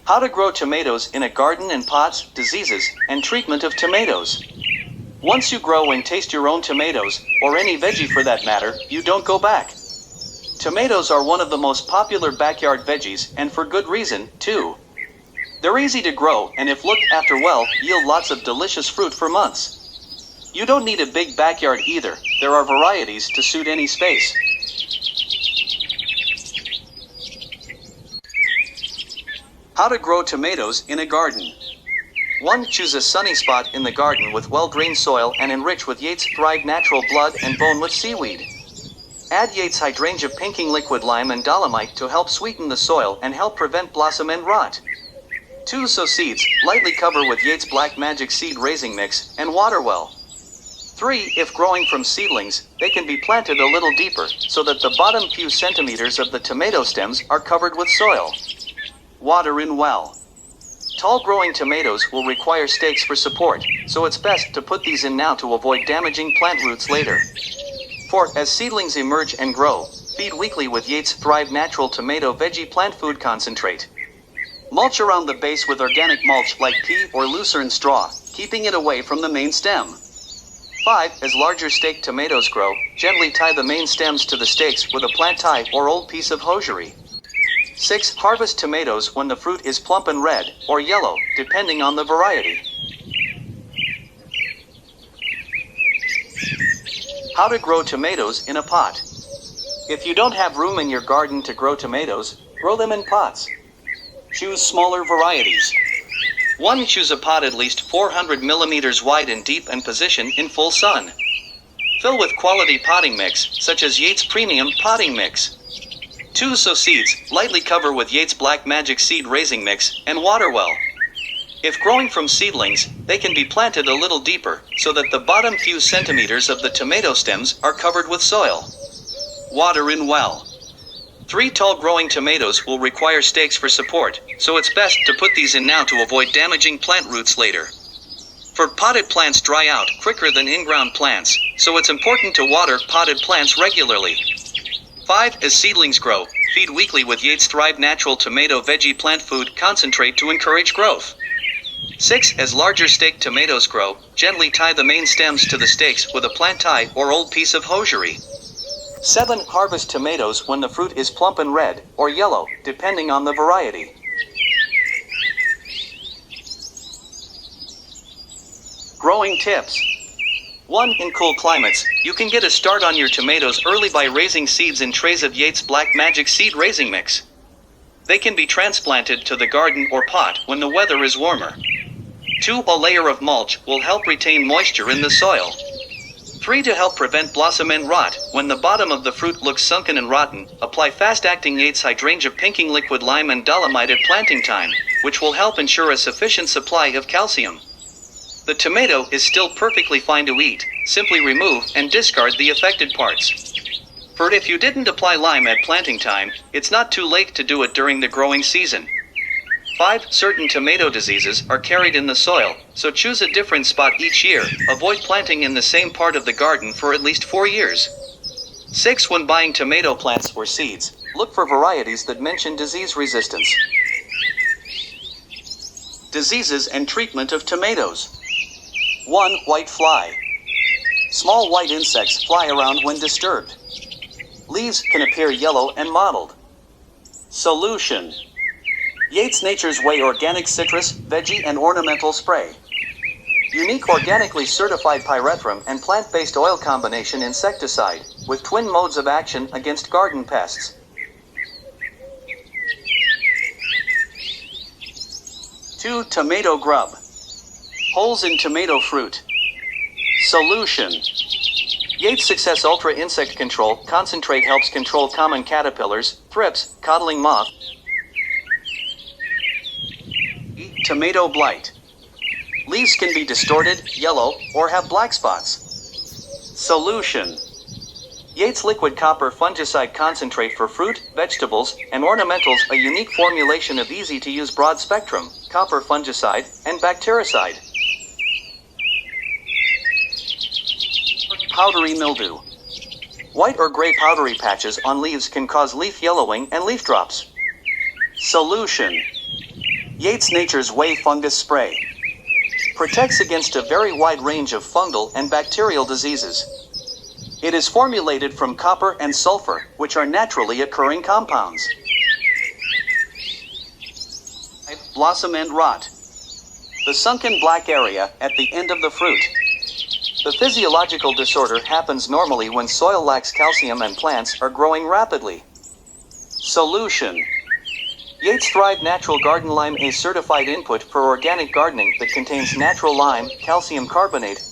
How to grow tomatoes in a garden and pots, diseases, and treatment of tomatoes. Once you grow and taste your own tomatoes, or any veggie for that matter, you don't go back. Tomatoes are one of the most popular backyard veggies, and for good reason, too. They're easy to grow, and if looked after well, yield lots of delicious fruit for months. You don't need a big backyard either. There are varieties to suit any space. How to grow tomatoes in a garden. 1. Choose a sunny spot in the garden with well-drained soil and enrich with Yates dried natural blood and bone with seaweed. Add Yates hydrangea pinking liquid lime and dolomite to help sweeten the soil and help prevent blossom end rot. 2. Sow seeds, lightly cover with Yates Black Magic seed raising mix, and water well. 3. If growing from seedlings, they can be planted a little deeper, so that the bottom few centimeters of the tomato stems are covered with soil. Water in well. Tall growing tomatoes will require stakes for support, so it's best to put these in now to avoid damaging plant roots later. 4. As seedlings emerge and grow, feed weekly with Yates Thrive Natural Tomato Veggie Plant Food Concentrate. Mulch around the base with organic mulch like pea or lucerne straw, keeping it away from the main stem. 5. As larger staked tomatoes grow, gently tie the main stems to the stakes with a plant tie or old piece of hosiery. 6. Harvest tomatoes when the fruit is plump and red, or yellow, depending on the variety. How to grow tomatoes in a pot. If you don't have room in your garden to grow tomatoes, grow them in pots. Choose smaller varieties. 1. Choose a pot at least 400 millimeters wide and deep and position in full sun. Fill with quality potting mix, such as Yates Premium Potting Mix. 2. Sow seeds, lightly cover with Yates Black Magic seed raising mix, and water well. If growing from seedlings, they can be planted a little deeper, so that the bottom few centimeters of the tomato stems are covered with soil. Water in well. 3. Tall growing tomatoes will require stakes for support, so it's best to put these in now to avoid damaging plant roots later. For potted plants dry out quicker than in-ground plants, so it's important to water potted plants regularly. 5. As seedlings grow, feed weekly with Yates Thrive Natural Tomato Veggie Plant Food Concentrate to encourage growth. 6. As larger staked tomatoes grow, gently tie the main stems to the stakes with a plant tie or old piece of hosiery. 7. Harvest tomatoes when the fruit is plump and red, or yellow, depending on the variety. Growing tips. 1. In cool climates, you can get a start on your tomatoes early by raising seeds in trays of Yates Black Magic seed raising mix. They can be transplanted to the garden or pot when the weather is warmer. 2. A layer of mulch will help retain moisture in the soil. 3. To help prevent blossom end rot, when the bottom of the fruit looks sunken and rotten, apply fast-acting Yates hydrangea pinking liquid lime and dolomite at planting time, which will help ensure a sufficient supply of calcium. The tomato is still perfectly fine to eat, simply remove and discard the affected parts. For if you didn't apply lime at planting time, it's not too late to do it during the growing season. 5. Certain tomato diseases are carried in the soil, so choose a different spot each year. Avoid planting in the same part of the garden for at least 4 years. 6. When buying tomato plants or seeds, look for varieties that mention disease resistance. Diseases and treatment of tomatoes. 1. White fly. Small white insects fly around when disturbed. Leaves can appear yellow and mottled. Solution. Yates Nature's Way Organic Citrus, Veggie and Ornamental Spray. Unique organically certified pyrethrum and plant-based oil combination insecticide, with twin modes of action against garden pests. 2. Tomato grub. Holes in tomato fruit. Solution. Yates Success Ultra Insect Control Concentrate helps control common caterpillars, thrips, codling moth. Tomato blight. Leaves can be distorted, yellow, or have black spots. Solution. Yates Liquid Copper Fungicide Concentrate for fruit, vegetables, and ornamentals, a unique formulation of easy-to-use broad-spectrum, copper fungicide, and bactericide. Powdery mildew. White or gray powdery patches on leaves can cause leaf yellowing and leaf drops. Solution. Yates Nature's Way Fungus Spray. Protects against a very wide range of fungal and bacterial diseases. It is formulated from copper and sulfur, which are naturally occurring compounds. Blossom end rot. The sunken black area at the end of the fruit. The physiological disorder happens normally when soil lacks calcium and plants are growing rapidly. Solution. Yates Thrive Natural Garden Lime, a certified input for organic gardening that contains natural lime, calcium carbonate,